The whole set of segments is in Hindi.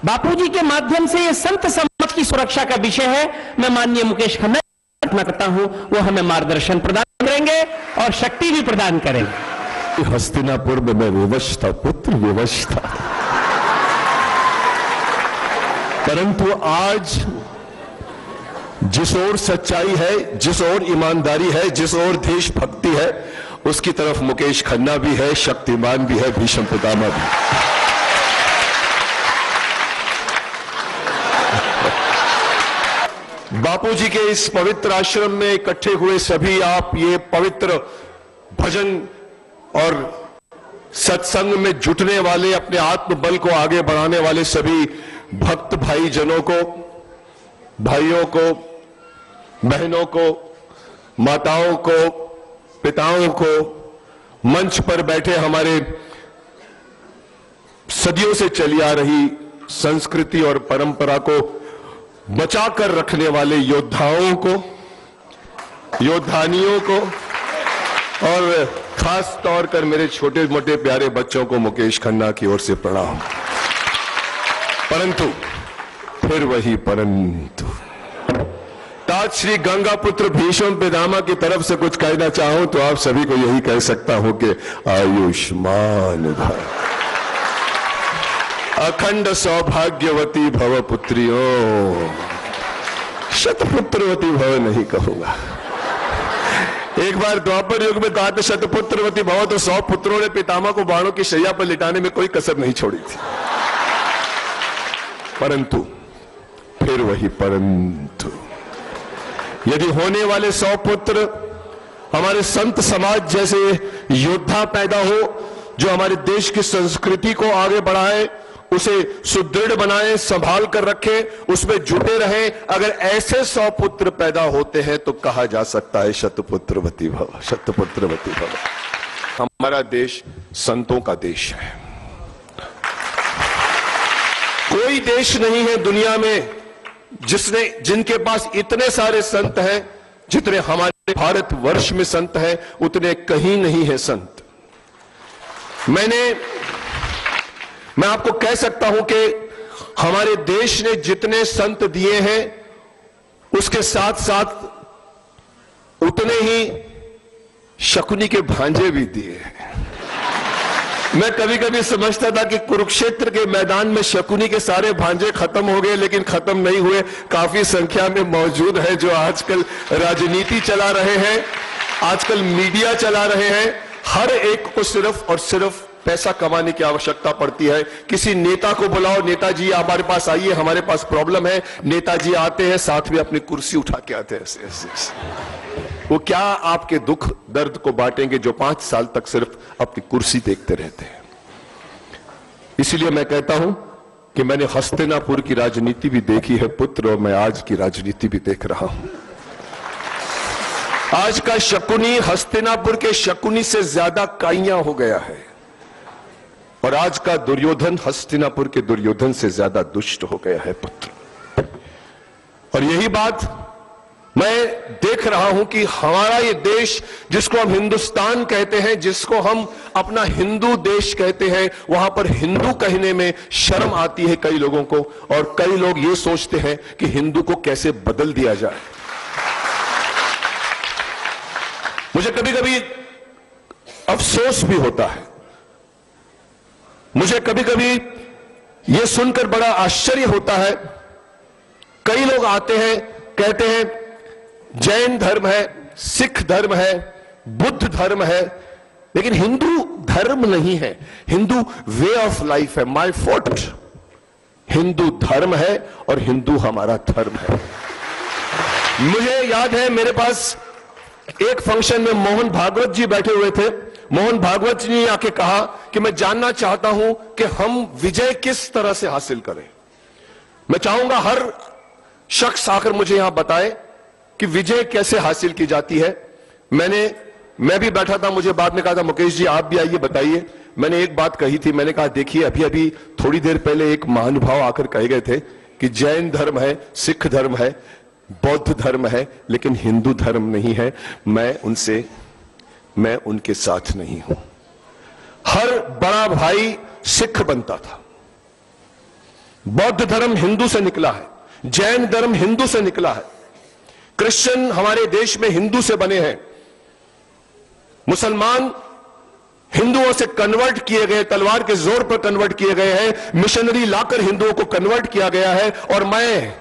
बापूजी के माध्यम से ये संत समाज की सुरक्षा का विषय है। मैं माननीय मुकेश खन्ना प्रार्थना करता हूं, वो हमें मार्गदर्शन प्रदान करेंगे और शक्ति भी प्रदान करेंगे। हस्तिनापुर में मैं विवश था, पुत्र विवश था, परंतु आज जिस ओर सच्चाई है, जिस ओर ईमानदारी है, जिस ओर देशभक्ति है, उसकी तरफ मुकेश खन्ना भी है, शक्तिमान भी है, भीष्म पितामह भी। बापूजी के इस पवित्र आश्रम में इकट्ठे हुए सभी आप, ये पवित्र भजन और सत्संग में जुटने वाले, अपने आत्मबल को आगे बढ़ाने वाले सभी भक्त भाई जनों को, भाइयों को, बहनों को, माताओं को, पिताओं को, मंच पर बैठे हमारे सदियों से चली आ रही संस्कृति और परंपरा को बचाकर रखने वाले योद्धाओं को, योद्धानियों को, और खास तौर पर मेरे छोटे मोटे प्यारे बच्चों को मुकेश खन्ना की ओर से प्रणाम। परंतु फिर वही परंतु ताज श्री गंगा पुत्र भीष्म पितामह की तरफ से कुछ कहना चाहूं तो आप सभी को यही कह सकता हूं कि आयुष्मान भव, अखंड सौभाग्यवती भव पुत्रियों, शतपुत्रवती भव नहीं कहूंगा। एक बार द्वापर युग में कहा था शतपुत्रवती भव, तो 100 पुत्रों ने पितामह को बाणों की शैया पर लिटाने में कोई कसर नहीं छोड़ी थी। परंतु फिर वही परंतु, यदि होने वाले 100 पुत्र हमारे संत समाज जैसे योद्धा पैदा हो, जो हमारे देश की संस्कृति को आगे बढ़ाए, उसे सुदृढ़ बनाए, संभाल कर रखे, उसमें जुटे रहे, अगर ऐसे 100 पुत्र पैदा होते हैं तो कहा जा सकता है शतपुत्रवती भव, शतपुत्रवती भव। हमारा देश संतों का देश है। कोई देश नहीं है दुनिया में जिनके पास इतने सारे संत हैं जितने हमारे भारतवर्ष में संत हैं, उतने कहीं नहीं है संत। मैं आपको कह सकता हूं कि हमारे देश ने जितने संत दिए हैं, उसके साथ साथ उतने ही शकुनी के भांजे भी दिए हैं। मैं कभी कभी समझता था कि कुरुक्षेत्र के मैदान में शकुनी के सारे भांजे खत्म हो गए, लेकिन खत्म नहीं हुए, काफी संख्या में मौजूद है, जो आजकल राजनीति चला रहे हैं, आजकल मीडिया चला रहे हैं। हर एक को सिर्फ और सिर्फ पैसा कमाने की आवश्यकता पड़ती है। किसी नेता को बुलाओ, नेताजी हमारे पास आइए, हमारे पास प्रॉब्लम है, नेताजी आते हैं, साथ में अपनी कुर्सी उठा के आते हैं। ऐसे वो क्या आपके दुख दर्द को बांटेंगे जो 5 साल तक सिर्फ अपनी कुर्सी देखते रहते हैं। इसीलिए मैं कहता हूं कि मैंने हस्तिनापुर की राजनीति भी देखी है पुत्र, और मैं आज की राजनीति भी देख रहा हूं। आज का शकुनी हस्तिनापुर के शकुनी से ज्यादा काइयां हो गया है, और आज का दुर्योधन हस्तिनापुर के दुर्योधन से ज्यादा दुष्ट हो गया है पुत्र। और यही बात मैं देख रहा हूं कि हमारा ये देश, जिसको हम हिंदुस्तान कहते हैं, जिसको हम अपना हिंदू देश कहते हैं, वहां पर हिंदू कहने में शर्म आती है कई लोगों को, और कई लोग ये सोचते हैं कि हिंदू को कैसे बदल दिया जाए। मुझे कभी कभी अफसोस भी होता है, मुझे कभी कभी यह सुनकर बड़ा आश्चर्य होता है। कई लोग आते हैं, कहते हैं जैन धर्म है, सिख धर्म है, बुद्ध धर्म है, लेकिन हिंदू धर्म नहीं है, हिंदू वे ऑफ लाइफ है। माय फॉट, हिंदू धर्म है और हिंदू हमारा धर्म है। मुझे याद है मेरे पास एक फंक्शन में मोहन भागवत जी बैठे हुए थे। मोहन भागवत जी ने आके कहा कि मैं जानना चाहता हूं कि हम विजय किस तरह से हासिल करें। मैं चाहूंगा हर शख्स आकर मुझे यहां बताए कि विजय कैसे हासिल की जाती है। मैं भी बैठा था, मुझे बाद में कहा था मुकेश जी आप भी आइए बताइए। मैंने एक बात कही थी, मैंने कहा देखिए अभी अभी थोड़ी देर पहले एक महानुभाव आकर कहे गए थे कि जैन धर्म है, सिख धर्म है, बौद्ध धर्म है, लेकिन हिंदू धर्म नहीं है। मैं उनके साथ नहीं हूं। हर बड़ा भाई सिख बनता था, बौद्ध धर्म हिंदू से निकला है, जैन धर्म हिंदू से निकला है, क्रिश्चियन हमारे देश में हिंदू से बने हैं, मुसलमान हिंदुओं से कन्वर्ट किए गए, तलवार के जोर पर कन्वर्ट किए गए हैं, मिशनरी लाकर हिंदुओं को कन्वर्ट किया गया है। और मैं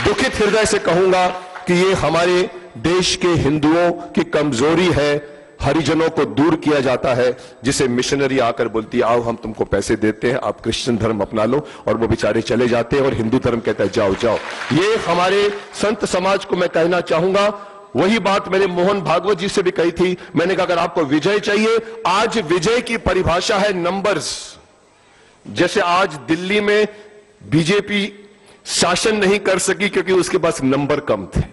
दुखित हृदय से कहूंगा कि ये हमारे देश के हिंदुओं की कमजोरी है। हरिजनों को दूर किया जाता है, जिसे मिशनरी आकर बोलती है आओ हम तुमको पैसे देते हैं, आप क्रिश्चियन धर्म अपना लो, और वो बेचारे चले जाते हैं और हिंदू धर्म कहता है जाओ जाओ। ये हमारे संत समाज को मैं कहना चाहूंगा। वही बात मैंने मोहन भागवत जी से भी कही थी। मैंने कहा अगर आपको विजय चाहिए, आज विजय की परिभाषा है नंबर्स। जैसे आज दिल्ली में बीजेपी शासन नहीं कर सकी क्योंकि उसके पास नंबर कम थे।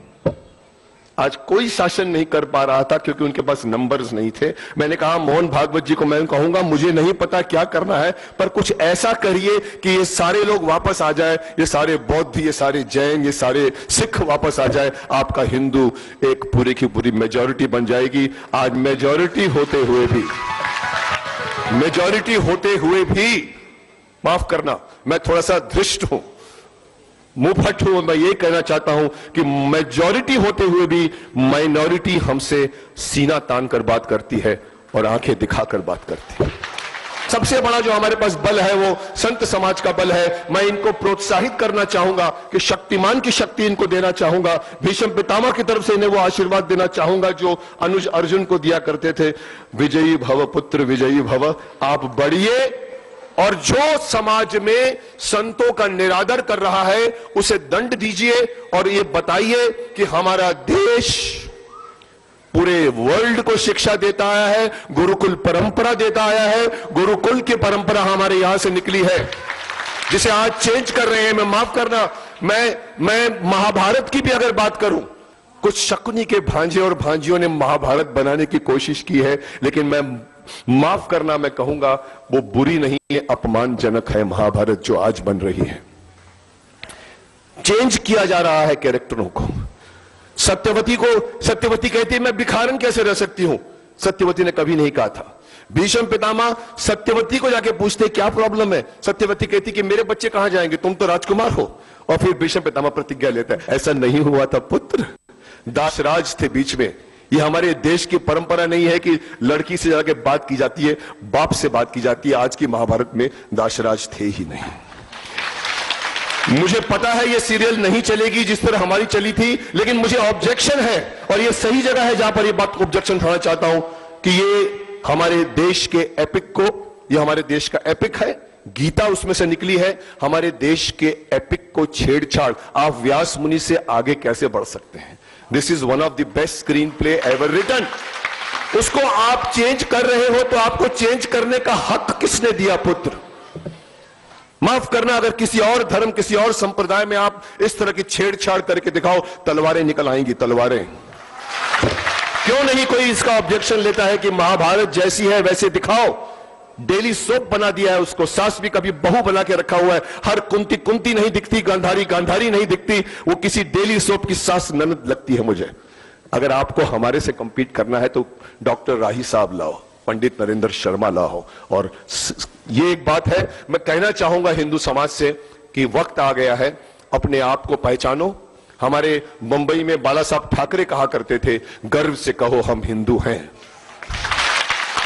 आज कोई शासन नहीं कर पा रहा था क्योंकि उनके पास नंबर्स नहीं थे। मैंने कहा मोहन भागवत जी को मैं कहूंगा मुझे नहीं पता क्या करना है, पर कुछ ऐसा करिए कि ये सारे लोग वापस आ जाए, ये सारे बौद्ध, ये सारे जैन, ये सारे सिख वापस आ जाए, आपका हिंदू एक पूरी की पूरी मेजॉरिटी बन जाएगी। आज मेजॉरिटी होते हुए भी माफ करना, मैं थोड़ा सा धृष्ट हूं, मुंहफट हूं। मैं ये कहना चाहता हूं कि मेजॉरिटी होते हुए भी माइनॉरिटी हमसे सीना तान कर बात करती है और आंखें दिखाकर बात करती है। सबसे बड़ा जो हमारे पास बल है वो संत समाज का बल है। मैं इनको प्रोत्साहित करना चाहूंगा कि शक्तिमान की शक्ति इनको देना चाहूंगा। भीष्म पितामह की तरफ से इन्हें वो आशीर्वाद देना चाहूंगा जो अनुज अर्जुन को दिया करते थे, विजयी भव पुत्र विजयी भव। आप बढ़िए और जो समाज में संतों का निरादर कर रहा है उसे दंड दीजिए और ये बताइए कि हमारा देश पूरे वर्ल्ड को शिक्षा देता आया है, गुरुकुल परंपरा देता आया है। गुरुकुल की परंपरा हमारे यहां से निकली है जिसे आज चेंज कर रहे हैं। मैं माफ करना, मैं महाभारत की भी अगर बात करूं, कुछ शकुनी के भांजे और भांजियों ने महाभारत बनाने की कोशिश की है, लेकिन मैं माफ करना, मैं कहूंगा वो बुरी नहीं है, अपमानजनक है महाभारत जो आज बन रही है। चेंज किया जा रहा है कैरेक्टरों को। सत्यवती कहती है मैं भिखारन कैसे रह सकती हूं, सत्यवती ने कभी नहीं कहा था। भीष्म पितामह सत्यवती को जाके पूछते क्या प्रॉब्लम है, सत्यवती कहती कि मेरे बच्चे कहां जाएंगे, तुम तो राजकुमार हो। और फिर भीष्म पितामह प्रतिज्ञा लेता है ऐसा नहीं हुआ था पुत्र, दासराज थे बीच में। ये हमारे देश की परंपरा नहीं है कि लड़की से जाके बात की जाती है, बाप से बात की जाती है। आज की महाभारत में दासराज थे ही नहीं। मुझे पता है ये सीरियल नहीं चलेगी जिस तरह हमारी चली थी, लेकिन मुझे ऑब्जेक्शन है और ये सही जगह है जहां पर ये बात ऑब्जेक्शन उठाना चाहता हूं कि ये हमारे देश के एपिक को, ये हमारे देश का एपिक है, गीता उसमें से निकली है। हमारे देश के एपिक को छेड़छाड़, आप व्यास मुनि से आगे कैसे बढ़ सकते हैं? This is one of the best screen play ever written. उसको आप चेंज कर रहे हो तो आपको चेंज करने का हक किसने दिया पुत्र? माफ करना, अगर किसी और धर्म, किसी और संप्रदाय में आप इस तरह की छेड़छाड़ करके दिखाओ, तलवारें निकल आएंगी, तलवारें। क्यों नहीं कोई इसका ऑब्जेक्शन लेता है कि महाभारत जैसी है वैसे दिखाओ? डेली सोप बना दिया है उसको, सास भी कभी बहू बना के रखा हुआ है। हर कुंती कुंती नहीं दिखती, गांधारी गांधारी नहीं दिखती, वो किसी डेली सोप की सास ननद लगती है मुझे। अगर आपको हमारे से कंपीट करना है तो डॉक्टर राही साहब लाओ, पंडित नरेंद्र शर्मा लाओ। और ये एक बात है, मैं कहना चाहूंगा हिंदू समाज से कि वक्त आ गया है, अपने आप को पहचानो। हमारे मुंबई में बाला साहब ठाकरे कहा करते थे, गर्व से कहो हम हिंदू हैं।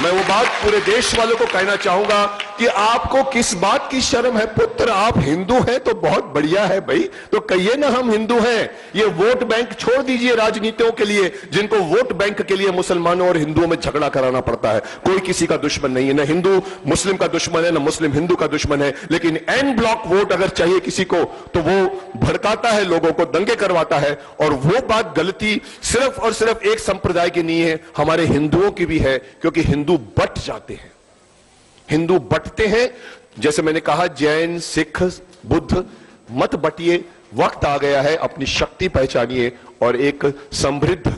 मैं वो बात पूरे देश वालों को कहना चाहूंगा कि आपको किस बात की शर्म है पुत्र? आप हिंदू हैं तो बहुत बढ़िया है भाई, तो कहिए ना हम हिंदू हैं। ये वोट बैंक छोड़ दीजिए राजनीतियों के लिए, जिनको वोट बैंक के लिए मुसलमानों और हिंदुओं में झगड़ा कराना पड़ता है। कोई किसी का दुश्मन नहीं है, ना हिंदू मुस्लिम का दुश्मन है, ना मुस्लिम हिंदू का दुश्मन है। लेकिन एन ब्लॉक वोट अगर चाहिए किसी को तो वो भड़काता है लोगों को, दंगे करवाता है। और वो बात गलती सिर्फ और सिर्फ एक संप्रदाय की नहीं है, हमारे हिंदुओं की भी है, क्योंकि हिंदू बट जाते हैं, हिंदू बटते हैं। जैसे मैंने कहा जैन सिख बुद्ध मत बटिए, वक्त आ गया है, अपनी शक्ति पहचानिए और एक समृद्ध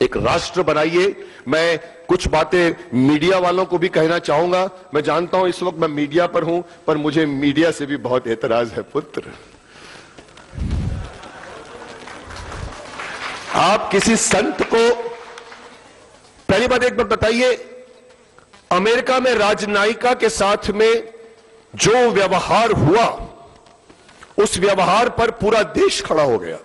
एक राष्ट्र बनाइए। मैं कुछ बातें मीडिया वालों को भी कहना चाहूंगा। मैं जानता हूं इस वक्त मैं मीडिया पर हूं, पर मुझे मीडिया से भी बहुत एतराज है पुत्र। आप किसी संत को, पहली बात एक बात बताइए, अमेरिका में राजनायिका के साथ में जो व्यवहार हुआ उस व्यवहार पर पूरा देश खड़ा हो गया।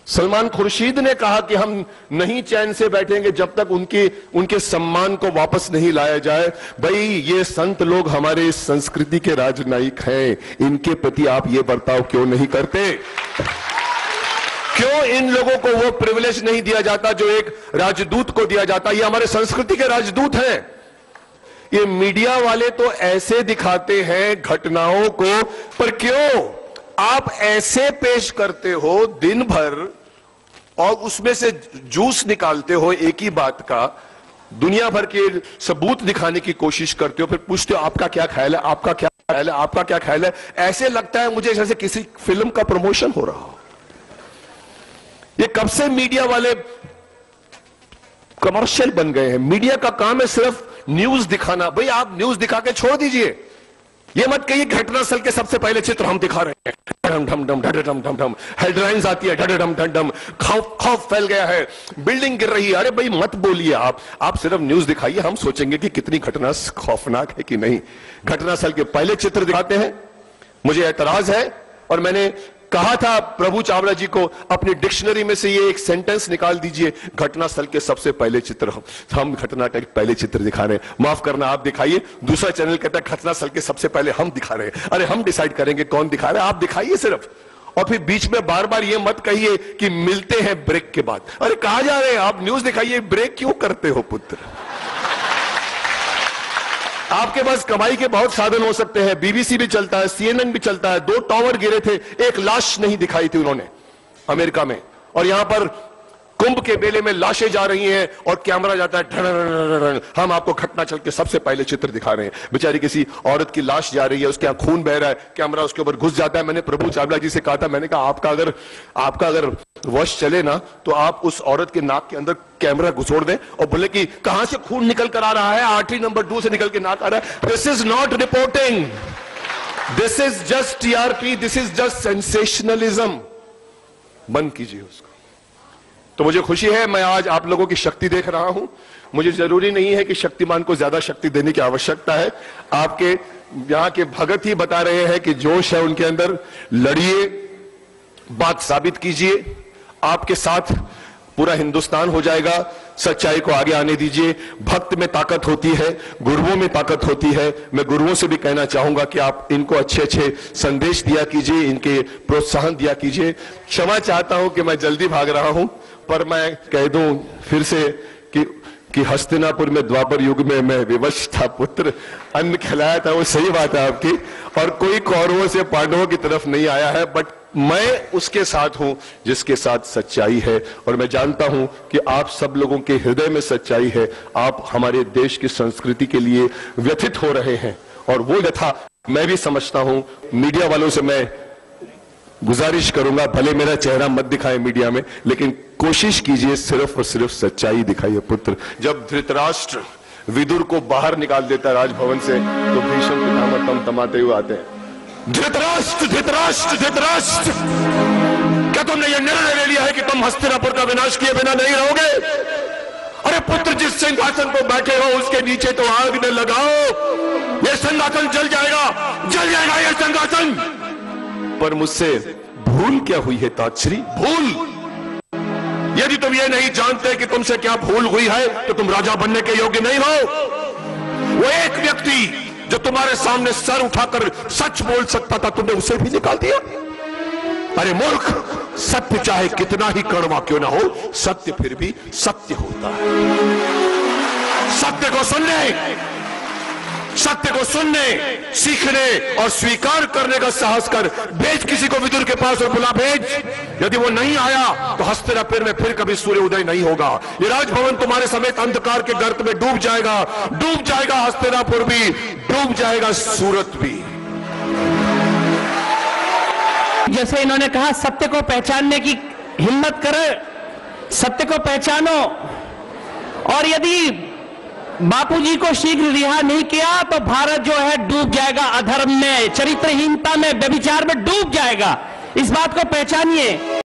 सलमान खुर्शीद ने कहा कि हम नहीं चैन से बैठेंगे जब तक उनके सम्मान को वापस नहीं लाया जाए। भाई, ये संत लोग हमारे इस संस्कृति के राजनयिक हैं, इनके प्रति आप ये बर्ताव क्यों नहीं करते? क्यों इन लोगों को वो प्रिविलेज नहीं दिया जाता जो एक राजदूत को दिया जाता? ये हमारे संस्कृति के राजदूत हैं। ये मीडिया वाले तो ऐसे दिखाते हैं घटनाओं को, पर क्यों आप ऐसे पेश करते हो दिन भर और उसमें से जूस निकालते हो एक ही बात का, दुनिया भर के सबूत दिखाने की कोशिश करते हो, फिर पूछते हो आपका क्या ख्याल है, आपका क्या ख्याल है, आपका क्या ख्याल है? ऐसे लगता है मुझे जैसे किसी फिल्म का प्रमोशन हो रहा हो। ये कब से मीडिया वाले कमर्शियल बन गए हैं? मीडिया का काम है सिर्फ न्यूज दिखाना। भाई, आप न्यूज दिखा के छोड़ दीजिए। ये मत कहिए घटनास्थल के सबसे पहले चित्र हम दिखा रहे हैं, ढम ढम ढम ढम ढम ढम, हेडलाइंस आती है ढम ढम ढम, खौफ फैल गया है, बिल्डिंग गिर रही है। अरे भाई, मत बोलिए, आप सिर्फ न्यूज दिखाइए, हम सोचेंगे कि कितनी घटना खौफनाक है कि नहीं। घटनास्थल के पहले चित्र दिखाते हैं। मुझे एतराज है, और मैंने कहा था प्रभु चावला जी को, अपनी डिक्शनरी में से ये एक सेंटेंस निकाल दीजिए, घटनास्थल के सबसे पहले चित्र हम घटना के पहले चित्र दिखा रहे हैं। माफ करना, आप दिखाइए। दूसरा चैनल कहता है घटनास्थल के सबसे पहले हम दिखा रहे हैं। अरे, हम डिसाइड करेंगे कौन दिखा रहा है, आप दिखाइए सिर्फ। और फिर बीच में बार बार ये मत कहिए कि मिलते हैं ब्रेक के बाद। अरे, कहां जा रहे हैं आप? न्यूज दिखाइए, ब्रेक क्यों करते हो पुत्र? आपके पास कमाई के बहुत साधन हो सकते हैं, बीबीसी भी चलता है, सीएनएन भी चलता है। 2 टावर गिरे थे, एक लाश नहीं दिखाई थी उन्होंने अमेरिका में, और यहां पर कुंभ के मेले में लाशें जा रही हैं और कैमरा जाता है ढन। हम आपको घटनास्थल के सबसे पहले चित्र दिखा रहे हैं। बेचारी किसी औरत की लाश जा रही है, उसके यहां खून बह रहा है, कैमरा उसके ऊपर घुस जाता है। मैंने प्रभु चावला जी से कहा था, मैंने कहा आपका अगर वश चले ना, तो आप उस औरत के नाक के अंदर कैमरा घुसोड़ दें और बोले कि कहां से खून निकल कर आ रहा है, आर्टरी नंबर 2 से निकल के नाक आ रहा है। This is not reporting, this is just TRP, this is just sensationalism. बंद कीजिए उसको। तो मुझे खुशी है, मैं आज आप लोगों की शक्ति देख रहा हूं। मुझे जरूरी नहीं है कि शक्तिमान को ज्यादा शक्ति देने की आवश्यकता है। आपके यहां के भगत ही बता रहे हैं कि जोश है उनके अंदर। लड़िए, बात साबित कीजिए, आपके साथ पूरा हिंदुस्तान हो जाएगा। सच्चाई को आगे आने दीजिए। भक्त में ताकत होती है, गुरुओं में ताकत होती है। मैं गुरुओं से भी कहना चाहूंगा कि आप इनको अच्छे अच्छे संदेश दिया कीजिए, इनके प्रोत्साहन दिया कीजिए। क्षमा चाहता हूं कि मैं जल्दी भाग रहा हूं, पर मैं कह दूं फिर से कि हस्तिनापुर में द्वापर युग में मैं विवश था पुत्र, अन्न खिलाया था। वो सही बात है आपकी, और कोई कौरवों से पांडवों की तरफ नहीं आया है, बट मैं उसके साथ हूं जिसके साथ सच्चाई है। और मैं जानता हूं कि आप सब लोगों के हृदय में सच्चाई है। आप हमारे देश की संस्कृति के लिए व्यथित हो रहे हैं, और वो व्यथा मैं भी समझता हूं। मीडिया वालों से मैं गुजारिश करूंगा, भले मेरा चेहरा मत दिखाए मीडिया में, लेकिन कोशिश कीजिए सिर्फ और सिर्फ सच्चाई दिखाइए पुत्र। जब धृतराष्ट्र विदुर को बाहर निकाल देता है राजभवन से, तो भीष्म पितामह तमतमाते हुए आते हैं, धृतराष्ट्र धृतराष्ट्र धृतराष्ट्र, क्या तुमने यह निर्णय ले लिया है कि तुम हस्तिनापुर का विनाश किए बिना नहीं रहोगे? अरे पुत्र, जिस सिंहासन पर बैठे हो उसके नीचे तो आग न लगाओ, यह सिंहासन जल जाएगा यह सिंहासन। पर मुझसे भूल क्या हुई है तातश्री? भूल? यदि तुम ये नहीं जानते कि तुमसे क्या भूल हुई है, तो तुम राजा बनने के योग्य नहीं हो। वो एक व्यक्ति जो तुम्हारे सामने सर उठाकर सच बोल सकता था, तुमने उसे भी निकाल दिया। अरे मूर्ख, सत्य चाहे कितना ही कड़वा क्यों ना हो, सत्य फिर भी सत्य होता है। सत्य को सुनने, सीखने और स्वीकार करने का साहस कर। भेज किसी को विदुर के पास और बुला भेज। यदि वो नहीं आया तो हस्तिनापुर में फिर कभी सूर्य उदय नहीं होगा। ये राजभवन तुम्हारे समेत अंधकार के गर्त में डूब जाएगा हस्तिनापुर भी, डूब जाएगा सूरत भी। जैसे इन्होंने कहा, सत्य को पहचानने की हिम्मत करे, सत्य को पहचानो। और यदि बापूजी को शीघ्र रिहा नहीं किया तो भारत जो है डूब जाएगा अधर्म में, चरित्रहीनता में, व्यभिचार में डूब जाएगा। इस बात को पहचानिए।